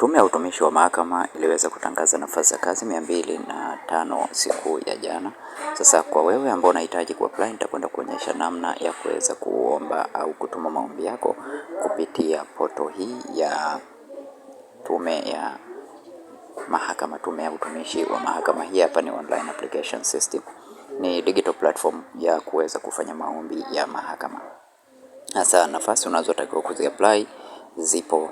Tume ya Utumishi wa Mahakama iliweza kutangaza nafasi za kazi 205 siku ya jana. Sasa kwa wewe ambao unahitaji kuapply, nitakwenda kuonyesha namna ya kuweza kuomba au kutuma maombi yako kupitia poto hii ya Tume ya Mahakama, Tume ya Utumishi wa Mahakama. Hii hapa ni online application system, ni digital platform ya kuweza kufanya maombi ya mahakama. Sasa nafasi unazotakiwa kuziapply zipo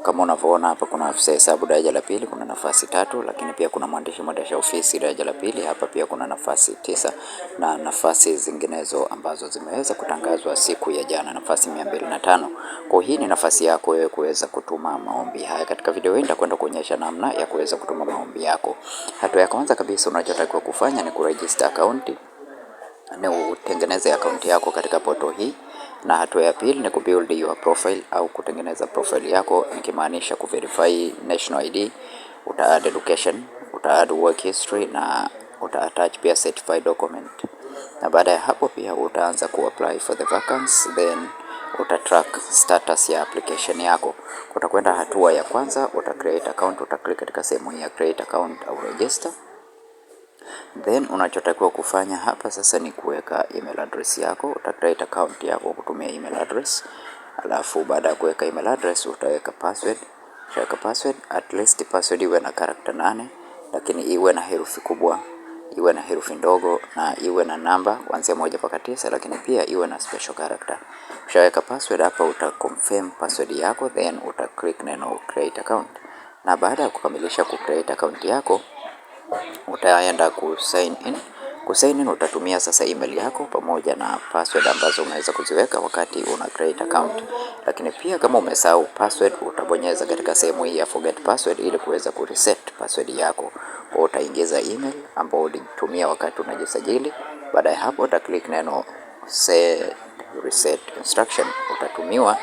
kama unavyoona hapa. Kuna afisa hesabu daraja la pili, kuna nafasi 3, lakini pia kuna mwandishi mwendesha ofisi daraja la pili, hapa pia kuna nafasi 9 na nafasi zinginezo ambazo zimeweza kutangazwa siku ya jana, nafasi 205. Kwa hii ni nafasi yako wewe kuweza kutuma maombi haya. Katika video hii nitakwenda kuonyesha namna ya kuweza kutuma maombi yako. Hatua ya kwanza kabisa unachotakiwa kufanya ni kuregister account, ni utengeneze account yako katika portal hii, na hatua ya pili ni kubuild your profile au kutengeneza profile yako, nikimaanisha kuverify national ID, uta-add education, uta-add work history na uta-attach pia certified document. Na baada ya hapo pia utaanza kuapply for the vacancy, then utatrack status ya application yako. Utakwenda hatua ya kwanza, uta create account, uta click katika sehemu ya create account au register. Then unachotakiwa kufanya hapa sasa ni kuweka email address yako. Uta create account yako kutumia email address. Alafu baada ya kuweka email address utaweka password. Utaweka password, at least password iwe na character 8, lakini iwe na herufi kubwa, iwe na herufi ndogo na iwe na namba kuanzia 1 mpaka 9, lakini pia iwe na special character. Ukishaweka password hapa uta confirm password yako, then uta click neno create account. Na baada ya kukamilisha ku create account yako utaenda ku sign in. Ku sign in utatumia sasa email yako pamoja na password ambazo umeweza kuziweka wakati una create account. Lakini pia kama umesahau password utabonyeza katika sehemu hii ya forget password ili kuweza ku reset password yako. Kwa utaingiza email ambayo ulitumia wakati unajisajili. Baada ya hapo uta click neno set reset instruction, utatumiwa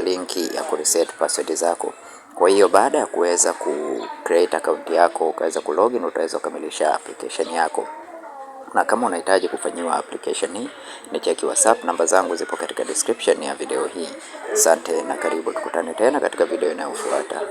linki ya ku reset password zako. Kwa hiyo baada ya kuweza ku create account yako ukaweza ku login, utaweza kukamilisha application yako. Na kama unahitaji kufanyiwa application hii, ni cheki WhatsApp, namba zangu zipo katika description ya video hii. Asante na karibu, tukutane tena katika video inayofuata.